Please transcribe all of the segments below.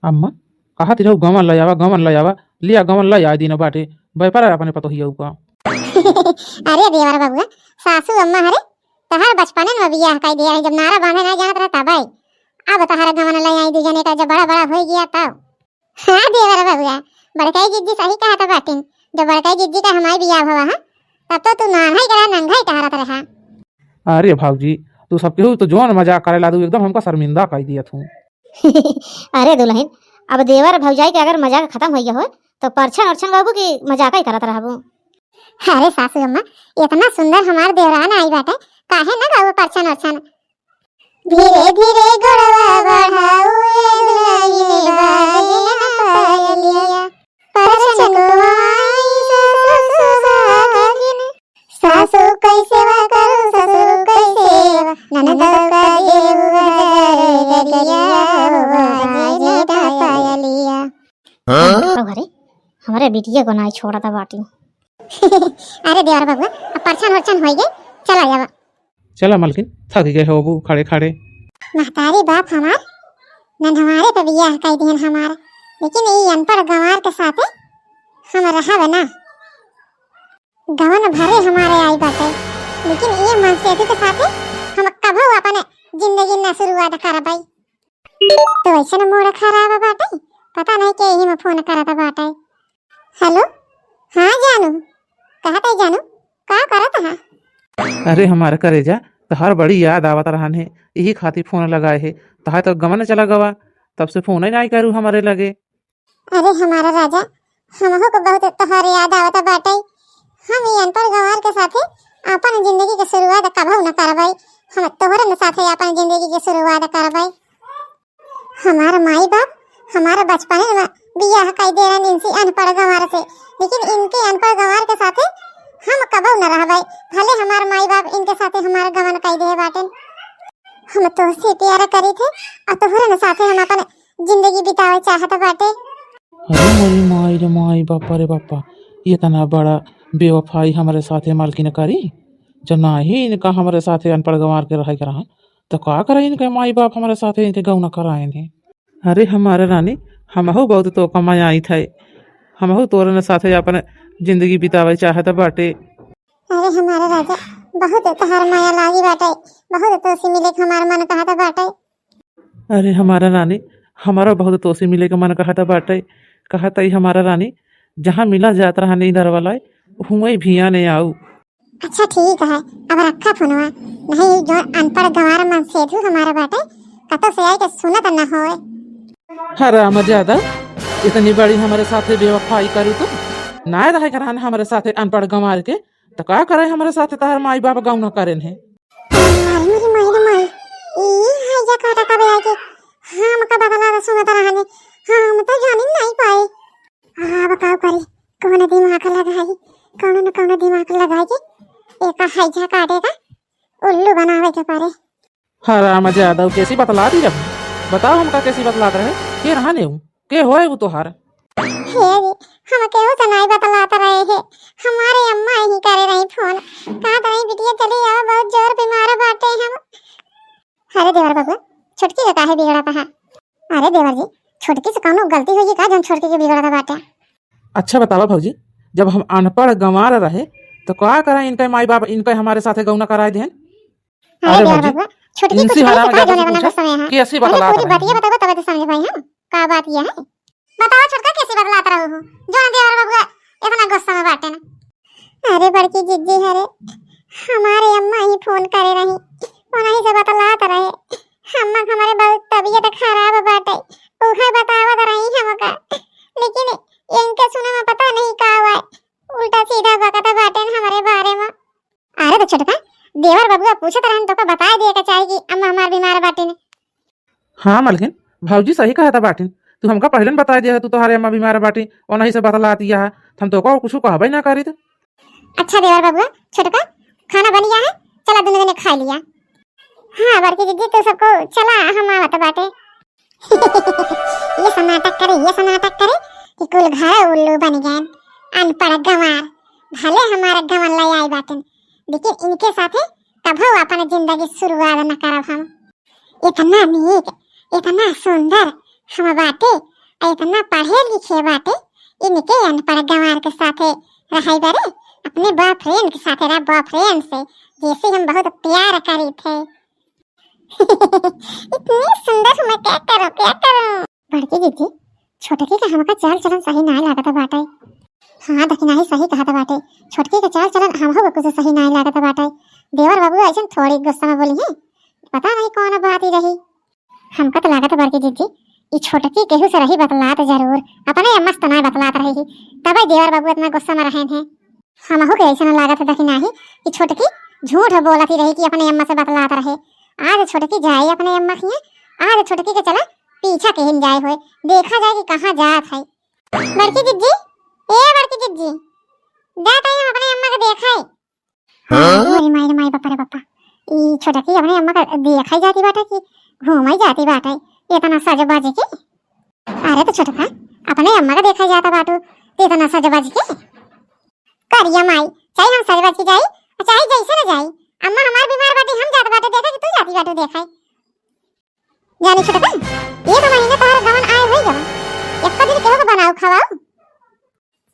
अम्मा कहा तिरहु गमन लय आवा लिया गमन लय आ दिन बाटे व्यापार अपने पतो ही का अरे देवर बाबुआ सासू अम्मा हरे तहार बचपन में बियाह कई दिया जब नारा बांधे ना जानत रहता भाई अब तहार गमन लय आई दूजने का जब बड़ा बड़ा हो गया तब। हाँ देवर बाबुआ बड़काई जिद्दी सही कहा था बाटिन जब बड़काई जिद्दी का हमारी बियाह हुआ है तब तो तू नाना ही करा नंगा ही कहा रहा। अरे भाऊजी तू सब केहू तो जोन मजाक करे ला दू एकदम हमका शर्मिंदा कर दिया तू। अरे दुल्हन अब देवर भौजाई के अगर मजाक खत्म हो गया हो तो परछन अर्छन बाबू की मजाक ही करत रहबू। अरे सासू अम्मा इतना सुंदर हमार देवरान आई बाटे काहे ना गाओ परछन अर्छन। धीरे धीरे गोड़वा बढ़ाऊ ए दुल्हन बाजे ना पायलिया परछन आई सासू कैसे वा करू ससुर कैसे ननद का देव घरे हमारे बिटिया को ना छोड़ा था बाटी। अरे देवर बाबू अब परछन वर्छन हो गए चला जावा। चला मलकिन थक गए हो बू खड़े खड़े। महतारी बाप हमार नन हमारे पे बियाह कई दिन हमार लेकिन ये अनपढ़ गंवार के साथे हम रहा ना गवन भरे हमारे आई बाटे लेकिन ये मन से के साथे हम कभो अपने जिंदगी ना शुरुआत कर पाई तो ऐसे न मोड़ खराब बाटे पता नहीं के ही में फोन करा था बाटे। हेलो हाँ जानू कहते जानू का करत है। अरे हमारे करेजा तहार बड़ी याद आवत रहन है यही खातिर फोन लगाए है तहार तो गमन चला गवा तब से फोन ही नहीं करू हमारे लगे। अरे हमारा राजा हमहु को बहुत तोहर याद आवत बाटे हम ये अनपढ़ गंवार के साथे अपन जिंदगी के शुरुआत कभो न करबै हम तोहरे साथे अपन जिंदगी के शुरुआत करबै। हमारा माई बाप हमारा बचपन में बियाह कई देरन इनसे अनपढ़ गंवार से लेकिन इनके अनपढ़ गंवार के साथे हम कबो न रहबै भले हमार माई बाप इनके साथे हमारा गमन कई दे बाटन हम तो से प्यार करी थे और तोहरे न साथे हम अपन जिंदगी बितावे चाहत बाटे। अरे मोरी माई बापा रे बापा ये तना बड़ा बेवफाई हमारे साथे मालकिन करी जब ना ही इनका हमारे साथे अनपढ़ गंवार के रह कर तो का करे इनके माई बाप हमारे साथे इनके गौ न कराए थे। अरे हमारे रानी हमहु बहुत तो कमाई आई थे हमहु तोरन साथे अपन जिंदगी बितावे चाहत बाटे। अरे हमारा राजा बहुत तोहर माया लागी बाटे बहुत तो से मिले हमार मन कहता बाटे। अरे हमारा रानी हमारा बहुत तो से मिले के मन कहता बाटे कहता ही हमारा रानी जहाँ मिला जात रहा नहीं इधर वाला हुए भी आने आऊ। अच्छा ठीक है अब रखा फोनवा नहीं जो अनपढ़ गंवार मन से तू हमारा बाटे कतो से आई के सुनत न होए। हराम ज्यादा इतनी बड़ी हमारे साथे बेवफाई करू तो ना रहे करान हमारे साथे अनपढ़ गंवार के तो का करे हमारे साथे तहर माई बाप गाँव न करेन है। मेरी माई ई है जा काटा कबे आई के हम का बदला सुनत रहने हम तो जान नहीं पाए। हां बताओ करी कौन दिमाग लगाई कौन न कौन दिमाग लगाई के एक है जा काटे का उल्लू बनावे के पारे। हराम ज्यादा कैसी बतला दी जब बताओ हमका कैसी बतलात रहे के रहने हूँ के होए वो तोहार। हे हम केहू तो नहीं बतलाता रहे है हमारे अम्मा ही करे रही फोन कहा तो नहीं बिटिया चली आओ बहुत जोर बीमार बाटे हम। अरे देवर बाबू छोटकी का काहे बिगड़ा था। अरे देवर जी छोटकी से कौनो गलती होगी का जन छोटकी के बिगड़ा था बाटे। अच्छा बतावा भौजी जब हम अनपढ़ गंवार रहे तो का करे इनके माई बाप इनके हमारे साथे गौ न कराए देन। अरे देवर बाबू छोटकी इनसे को हराम का ज्यादा जोने बना समय है कैसी बतला पूरी बात ये बताओ तब तो समझ भाई हम का बात ये है बताओ छोटका कैसी बतलाता रहो जो देवर बाबू इतना गुस्सा में बाटे ना। अरे बड़की जिज्जी हरे हमारे अम्मा ही फोन करे रही उन्हीं से बतलाता रहे अम्मा हमारे बहुत तबीयत खराब बाटे उहे बतावत रही हमका लेकिन इनके सुने में पता नहीं का हुआ उल्टा सीधा बकता बाटे हमारे बारे में। अरे तो छोटका देवर बाबू पूछत रहन तो का बता दिए का चाहिए कि अम्मा हमार बीमार बाटे ने। हाँ मलकिन भाऊजी सही कहा था बाटिन तू हमका पहले बता दिया तू तुम्हारे अम्मा बीमार बाटी और नहीं से बतला दिया है हम तो कुछ कहबे ना करी। अच्छा देवर बाबू छोटका खाना बन गया है चला दोनों ने खा लिया। हाँ बड़की दीदी तो सबको चला हम आवत बाटे। ये नाटक करे कि कुल घर उल्लू बन गए अनपढ़ गंवार भले हमारा गंवार लाई आई बाटे लेकिन इनके साथे कभो अपन जिंदगी शुरुआत न करब हम। इतना नीक इतना सुंदर हम बाटे इतना पढ़े लिखे बाटे इनके अनपढ़ गंवार के साथे रहाई बारे अपने बॉयफ्रेंड के साथे रहा बॉयफ्रेंड से जैसे हम बहुत प्यार करी थे। इतनी सुंदर मैं क्या करूं बड़की दीदी छोटकी का हमका चाल चलन सही ना लागत बाटे। हाँ दखिना ही सही कहत बाटे छोटकी का चाल चलन हमहो कुछ सही ना लागत बाटे। देवर बाबू ऐसे थोड़ी गुस्सा में बोली है पता नहीं कौन बात ही रही हमका तो लागत बड़की दीदी ये छोटकी केहू से रही बतलात जरूर अपने अम्मा से ना बतलात रही तब देवर बाबू इतना गुस्सा में रहे थे। हमहू के ऐसा लागत दखिना ही कि छोटकी झूठ बोलती रही कि अपने अम्मा से बतलात रहे। आज छोटकी जाए अपने अम्मा की आज छोटकी के चला पीछा कहीं जाए हुए देखा जाए कि कहाँ जात है। बड़की जिज्जी ए बड़की जिज्जी जात है हम अपने अम्मा को देखा है। अरे माई माई बापा रे बापा ई छोटकी अपने अम्मा का देखा जाती बाटा कि घूमाई जाती बाटा इतना सजबाजी के। अरे तो छोटका अपने अम्मा का देखा जाता बाटू इतना सजबाजी के करिया माई चाहे हम सजबाज की जाई चाहे जैसे न जाई अम्मा हमार बीमार बाटी हम जात बाटे देखा कि तू जाती बाटू देखा जानी छोटका ये तो महीने तोहर गवन आए होई गवन एक दिन केहो को बनाओ खवाओ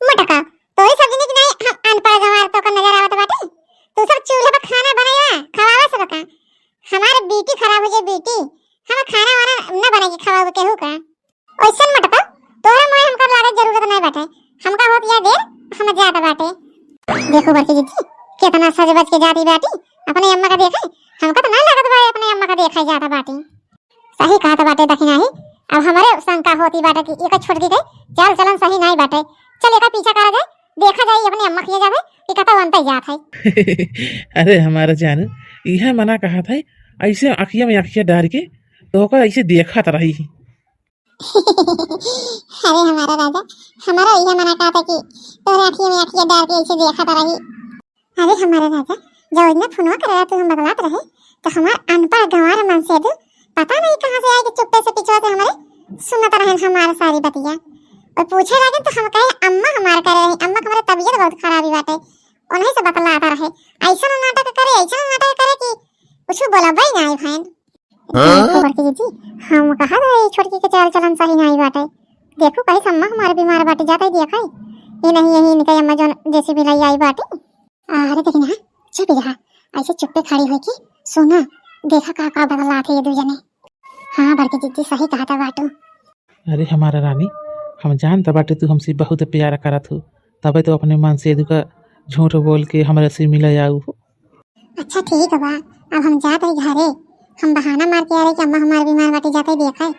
मटका तो ही सब्जी की नहीं हम अनपढ़ गवार तो का नजर आवत बाटे तू सब चूल्हे पर खाना बनाया खवावा सब का हमारे बेटी खराब हो जाए बेटी हम खाना वाना न बनाएगी खवाओ केहू का ओइसन मटका तोहरा मोए हमका लागत जरूरत नहीं बाटे हमका होत या देर हम जात बाटे। देखो बड़की दीदी कितना सजबज के जाती बाटी अपने अम्मा का देखा हमका तो नहीं लागत बा अपने अम्मा का देखा जाता बाटी। सही कहत बाटे दखिना ही अब हमारे शंका होती बाटे कि एक छोटकी के चाल चलन सही नहीं बाटे चल एका पीछा करा जाए देखा जाए अपने अम्मा के जावे कि कता बनता जात है। अरे हमारा जानू यह मना कहा था ऐसे आँखिया में आँखिया डाल के तो का ऐसे देखा तो रही। अरे हमारा राजा हमारा यह मना कहा था कि तोरे आँखिया में आँखिया डाल के ऐसे देखा तो रही। अरे हमारा राजा जब इतना फोनवा कर रहा तो हम बतलात रहे तो हमार अनपढ़ गंवार मन से पता नहीं कहाँ से आए कि चुप्पे से पिछवा से हमारे सुनत रहे हमारे सारी बतिया और पूछे लगे तो हम कहे अम्मा हमारे करे रही अम्मा हमारे तबीयत बहुत खराबी बाटे उन्हीं से बतलाता रहे ऐसा नाटक करे कि कुछ बोला भाई ना बहन। बड़की दीदी हम कहा था छोटकी के चाल चलन सही नहीं बाटे देखो कहीं अम्मा हमारे बीमार बाटे जाता ही देखा ये नहीं यही इनका अम्मा जो जैसे भी लाई आई बाटे। अरे देखना चुप रहा ऐसे चुप्पे खड़ी हुई कि सुना देखा का बदला थे ये दो जने। हाँ बड़की दीदी सही कहा था बाटू। अरे हमारा रानी हम जानता बाटे तू हमसे बहुत प्यार करत हो तबे तो अपने मन से का झूठ बोल के हमारे से मिला आऊ। अच्छा ठीक है बा अब हम जाते ही घरे हम बहाना मार के आ रहे कि अम्मा हमारे बीमार बाटे जाते ही देखा है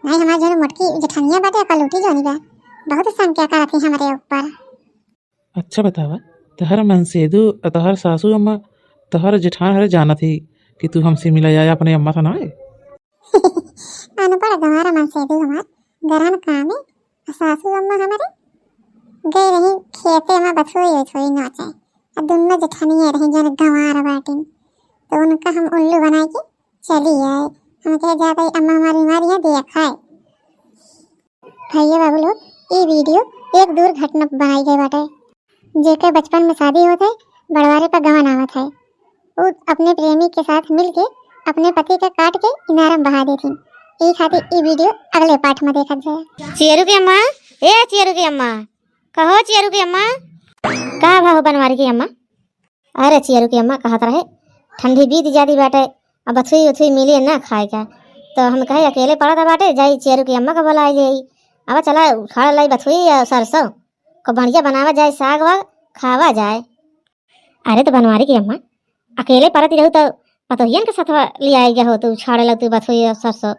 नहीं हमारे जो मोटकी जठनिया बाटे कलूटी जोनी बा बहुत संख्या करती है हमारे ऊपर। अच्छा बतावा तहर मन से तहर सासू अम्मा तहर जेठान हरे जाना थी कि तू हमसे मिला आया अपने अम्मा था ना अनपढ़ गंवारा मन से हमार गरन काम है सासू अम्मा हमारे गए रही खेते में बथोई नाचे और दोनों जेठानिया रही जन गंवार बाटी तो उनका हम उल्लू बना के चली आए हम कह जाते अम्मा हमारी बीमारी है देखा है। भैया बाबू लोग ये वीडियो एक दुर्घटना बनाई गई बाटे जेके बचपन में शादी होते बड़वारे पर गवन आवत है वो अपने प्रेमी के साथ मिलके अपने पति का काट के इनारम बहा देती ये खातिर ये वीडियो अगले पार्ट में देखा जाए। चियरू की अम्मा ए चियरू की अम्मा कहो चियरू की अम्मा का भाव बनवारी की अम्मा। अरे चियरू की अम्मा कहत रहे ठंडी बीत जाती बाटे अब बथुई उथुई मिली ना खाए का तो हम कहे अकेले पड़ा था बाटे जाई चियरू की अम्मा का बुलाई जाई अब चला खा लाई बथुई सरसों को बढ़िया बनावा जाए साग वाग खावा जाए। अरे तो बनवारी की अम्मा अकेले पड़ती रहू तो पतोहियन के साथ ले आई गया हो तू छाड़े लग तू बथुई सरसों।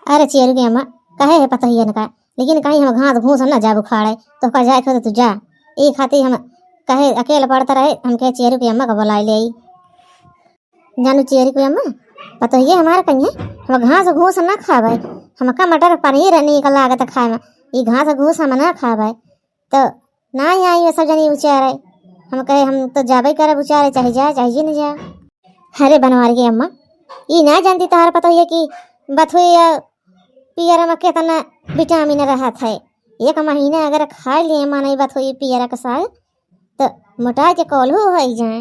अरे चियरू की अम्मा कहे है पतोहियन का लेकिन कहीं हम घास घूस ना जा बुखाड़े तो का जाए तो तू जा ये खातिर हम कहे अकेले पड़ता रहे हम कहे चियरू की अम्मा का बुलाई ले जानू चियरू की अम्मा पतोहिए हमारे कहीं हम घास घूस ना खावे हमका मटर पनीर निकल लागत खाए में ये घास घूस हम ना खावे तो ना ही आई सब जनी उचारे हम कहे हम तो जाबे करे उचारे चाहे जाए चाहे नहीं जाए। अरे बनवारी की अम्मा ये ना जानती तोहर पतोहिए कि बथुई पियर में कितना विटामिन रहत है एक महीना अगर खा लिए माने बथुई पियर का साग तो मोटा के कोल्हू हो जाए।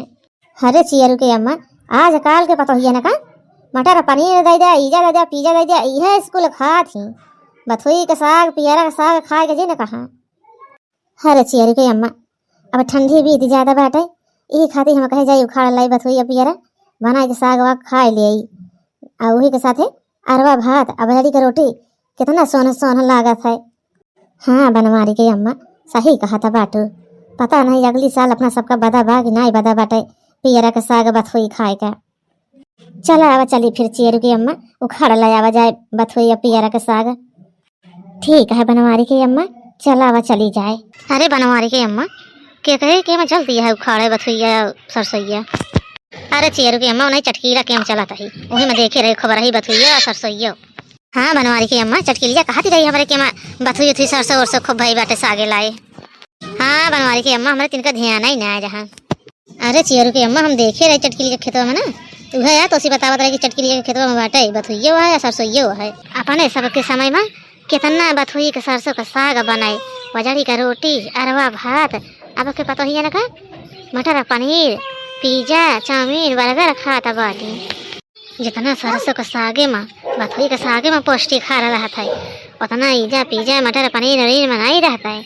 अरे चियरू के अम्मा आज काल के पतोहिए ना का मटर पनीर दे दे ईजा दे दे पिज्जा दे दे यह स्कूल खा थी बथुई के साग पियरा के साग खाए के जी न कहाँ। अरे चियरू के अम्मा अब ठंडी बीत ज्यादा बाटे, ई खातिर हम कहे जाई उखाड़ लाई बथुई पियरा बना के साग वाग खाए ले आई। आ वही के साथे अरवा भात अब बजड़ी के रोटी कितना सोना सोना लागत है। हाँ बनवारी के अम्मा सही कहा था बाटू, पता नहीं अगली साल अपना सबका बदा बा कि नहीं बदा बाटे पियरा के साग बथुई खाए का। चला आवा चली फिर चियरू की अम्मा उखाड़ ला आवा जाए बथुई या पियरा के साग। ठीक है बनवारी की अम्मा चला आवा चली जाए। अरे बनवारी की अम्मा के कहे के मैं जल्दी है उखाड़े बथुइया सरसोईया। अरे चियरू की अम्मा उन्हें चटकीला केम चला ही वही मैं देखे रही खबर ही बथुइया सरसोईया। हाँ बनवारी की अम्मा चटकीलिया कहती रही हमारे के बथुई थी सरसों वरसों खूब भाई बाटे सागे लाए। हाँ बनवारी की अम्मा हमारे तिनका ध्यान ही ना आए जहाँ। अरे चियरू की अम्मा हम देखे रहे चटकीली के खेतों में ना तो है तो उसी बतावत रहे कि चटकीली के खेतों में बाटे बथुइयो है या सरसोईयो है। अपने सबके समय में कितना बथुई के सरसों का साग बनाए, बजड़ी का रोटी अरवा भात अब के पता ही है ना का मटर पनीर पिज्जा चाउमीन बर्गर खाता बाटी। जितना सरसों का सागे में बथुई के सागे में पौष्टिक खा रहा था उतना ईजा पिज्जा मटर पनीर वनीर मंगाई रहता है।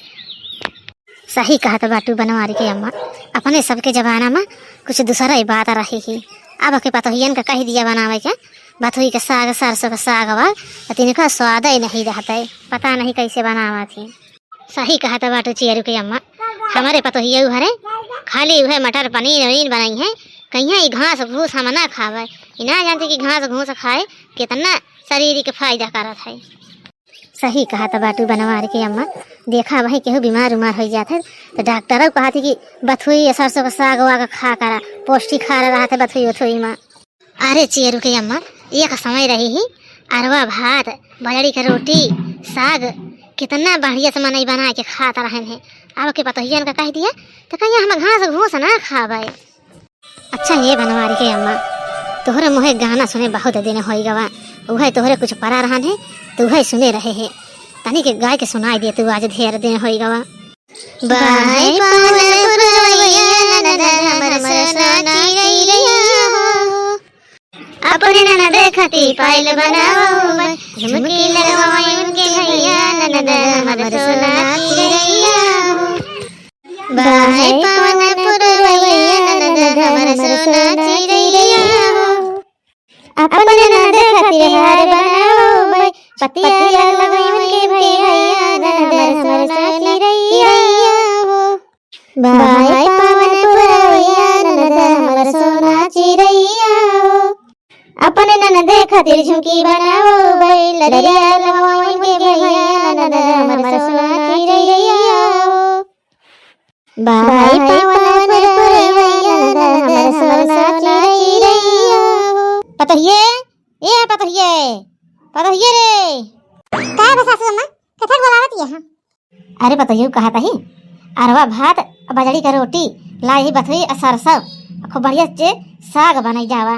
सही कहा था बाटू बनवारी की अम्मा, अपने सबके जमाना में कुछ दूसरा ही बात रही ही। अब के पता ही का कही दिया बनावे क्या बथुई का साग सरसों का साग वा तिनका स्वाद ही नहीं रहता है, पता नहीं कैसे बनावा थी। सही कहा था बाटू चियरू की अम्मा, हमारे पता ही हरे खाली वह मटर पनीर वनीर बनाई है कहीं घास घूस हम ना खावे, ना जानते कि घास घूस खाए कितना शरीर के फायदा करत है। सही कहा था बाटू बनवारी की अम्मा, देखा वही केहू बीमार उमार हो जाते तो डॉक्टर कहा थी कि बथुई सरसों का साग वाग खा करा पौष्टिक खा रहा था बथुई उथुई में। अरे चियरू की अम्मा एक समय रही ही अरवा भात बजड़ी का रोटी साग कितना बढ़िया से मनई बना के खाता रहे हैं। अब के पतोहियन का कह दिया तो कहीं हम घास घूस ना खावे। अच्छा ये बनवारी के अम्मा तोहरे मुहे गाना सुने बहुत दिन हो गवा, वह तोहरे कुछ परा रहन है तो वह सुने रहे है तनी के गाय के सुनाई दे तू आज ढेर दिन हो गवा। अपने ननद खती पायल बनाओ झुमकी लगवाई उनके भैया ननद हमर सोना चिरैया बाहे पवन पुरवैया ननद हमर सोना चिरैया। अपने ननद खती हार बनाओ पतिया लगवाई उनके भैया ननद हमर सोना चिरैया बाहे पवन पुरवैया ननद हमर सोना चिरैया। अपने ननद खातिर झुमकी बनाओ लड़िया लगवाई के भैया ननद हमर सोना चिरैया भाई पवन पुरवैया ननद हमर सोना चिरैया। पतहिए ए पतहिए पतहिए रे का बस सासू अम्मा कथा बोलावत यहां। अरे पतहिए कहा था ही अरवा भात बजड़ी का रोटी लाई ही बथुई सरसों खूब बढ़िया से साग बनाई जावा।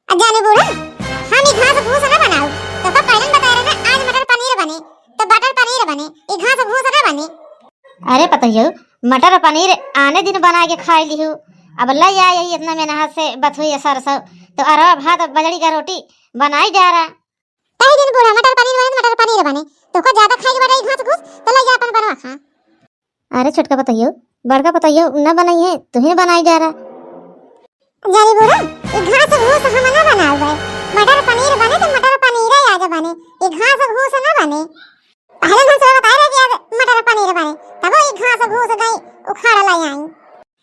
अजाने बूढ़ा हम ई घास भूसा ना बनाओ तो का पहले बता रहे ना आज मटर पनीर बने तो बटर पनीर बने ई घास भूसा ना बने। अरे पतहियो मटर पनीर आने दिन बना के खाई ली हूँ अब लई आई इतना मेहनत से बथुई सरसों तो अरवा भात बजड़ी का रोटी बनाई जा रहा। कई दिन बूढ़ा मटर पनीर बने तो का ज्यादा खाई के बड़ा ई घास घूस तो लई जा अपन बनवा खा। अरे छोटका पतहियो बड़का पतहियो न बनाई है तुम्हें बनाई जा रहा। जानी बूढ़ा ई घास घूस हम ना बनाओ भाई मटर पनीर बने तो मटर पनीर ही आज बने ई घास घूस ना बने। पहले हम सब बता रहे कि आज मटर पनीर बने तब ई घास घूस गई उखाड़ लाई आई।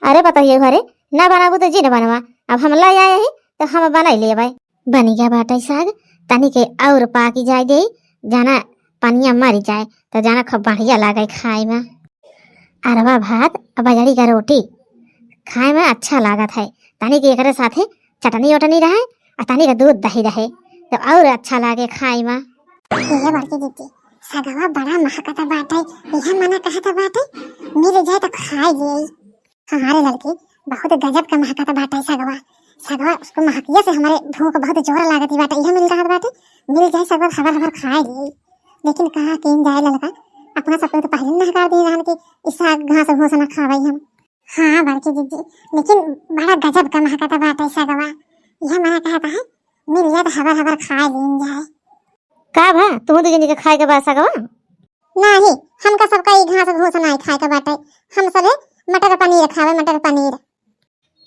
अरे पतहियो घरे ना बनाबू तो जी न बनवा अब हम लाई आए ही तो हम बनाई ले भाई बनी गया बाटा साग तनी के और पाकी जाए दे जाना पनिया मरी जाए तो जाना खूब बढ़िया लागे खाए में। अरवा भात बजड़ी का रोटी खाए में अच्छा लागत है तनी के एकरे साथे चटनी वटनी रहे और तनी का दूध दही रहे तो और अच्छा लागे खाए में। ये बड़की दीदी सगवा बड़ा महकता बाटे यह मना कहता बाटे मिल जाए तो खाए ले। हमारे लड़की बहुत गजब का महकता बाटे सगवा सगवा उसको महकिया से हमारे भूख बहुत जोर लागती बाटे यह मिल रहा बाटे मिल जाए सगवा खबर खबर खाए ले। लेकिन कहा केन जाए लड़का अपना सब तो पहले ना हटा दिए रहन कि इस घास घूस ना खावे हम। हाँ बड़की दीदी लेकिन बड़ा गजब का महकता बाटे सगवा यह मना कहता है मिल जाए तो हबर हबर खाए ले जाए। का भा तू दू जनी के खाए के बाद सगवा नहीं, हमका सबका ई घास घूस नहीं खाए के बाटे। हम सबे मटर पनीर खावे, मटर पनीर।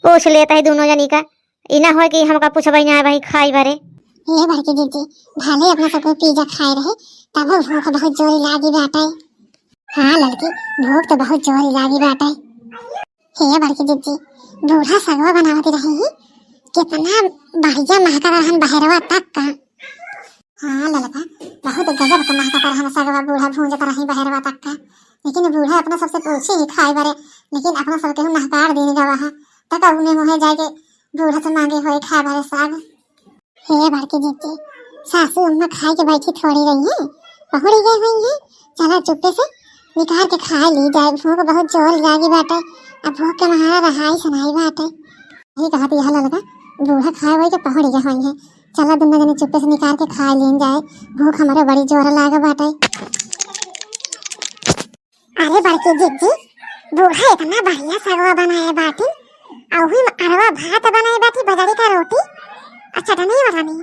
पूछ लेता है दोनों जनी का, इना हो कि हमका पूछबई ना भाई खाई बारे। ये बड़की दीदी भले अपना सबको पिज्जा खाए रहे तब भूख बहुत जोरी लागी बाटे। हाँ लड़की, भूख तो बहुत जोरी लागी बाटे। हे बड़की दीदी बूढ़ा सगवा बनावती रही, कितना बढ़िया महका रहन बहरवा तक का। हाँ लड़का, बहुत गजब का महका रहन सगवा, बूढ़ा भूंजता रही बहरवा तक का। लेकिन बूढ़ा अपना सबसे पूछे ही खाए बारे, लेकिन अपना सबके हूँ महकार देने गवा है तक उन्हें मुहे जाके बूढ़ा से मांगे हुए खाए बारे साग। हे बड़की दीदी सासू अम्मा खाए के बैठी थोड़ी रही है, पहुड़ी गई हुई है। चला चुप्पे से निकाल के खा ली जाए, भूख बहुत जोर जागी बाटे। अब भूख के महारा रहाई सुनाई बाटे। ये कहती है लड़का, बूढ़ा खाए वही के पहुड़ी गई हुई है। चला दोनों जने चुप्पे से निकाल के खा ली जाए, भूख हमारे बड़ी जोर लागे बाटे। अरे बड़की दीदी बूढ़ा इतना बढ़िया सगवा बनाए बाटी, और भी अरवा भात बनाए बाटी, बजड़ी का रोटी और चटनी बनानी,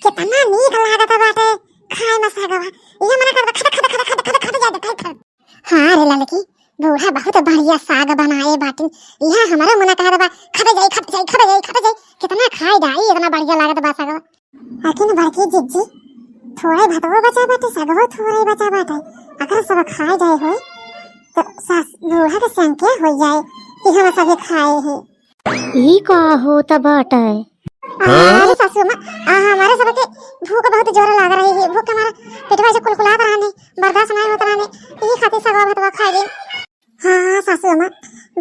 कितना नीक लागत बाटे खाए में सगवा। ये मना कर खट खट खट खट खट खट जाए खट। हां रे लड़की, बूढ़ा बहुत बढ़िया साग बनाए बाटी। यह हमारा मना कह बा खट जाए खट जाए खट जाए खट जाए, कितना खाए जाई, इतना बढ़िया लागत बा सगवा। लेकिन बड़की दीदी थोड़े भातवा बचा बाटे, सगवा थोड़े बचा बाटे। अगर सब खाए जाए हो तो सास बूढ़ा के संख्या हो जाए कि हम सब खाए हैं। ई का होता बाटे? अरे सासू माँ, हमारे सबके भूख बहुत जोर लग रही है। भूख हमारा पेटवा से कुलकुलात रहने, बर्दाश्त नहीं होता रहने, यही खातिर सगवा भतवा खाए ले। हाँ सासू माँ,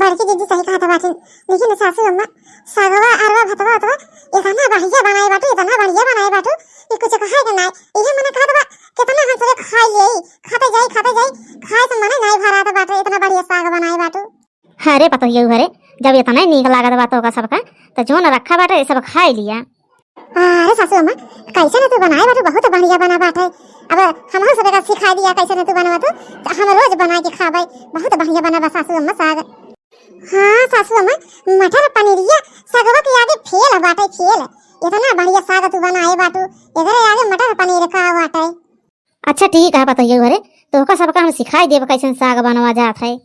बड़की दीदी सही कहता बाटी। लेकिन सासू माँ सगवा अरवा भतवा तो इतना बढ़िया बनाए बाटू, इतना बढ़िया बनाए बाटू कि कुछ कहे के नहीं। यही मने कहत बा कितना हम सब खाए ले, खाते जाई खाए तो मने नहीं भरात बाटू, इतना बढ़िया साग बनाए बाटू। अरे पता ही घरे जब इतना नीक लागत बातों का सबका तो जो न रखा बाटे सब खाए लिया। अरे सासू अम्मा कैसे ने तू बनाए बाटू, बहुत बढ़िया बना बाटे। अब हम सब का सिखा दिया कैसे ने तू बनवा तो हम रोज बना के खाबे। बहुत बढ़िया बना बा सासू अम्मा साग। हाँ सासू अम्मा मटर पनीरिया सगवा के आगे फेल बाटे, फेल। इतना बढ़िया साग तू बनाए बाटू, इधर आगे मटर पनीर का बाटे। अच्छा ठीक है पता ही घरे तो का सबका हम सिखाई देब कैसे साग बनवा जात है।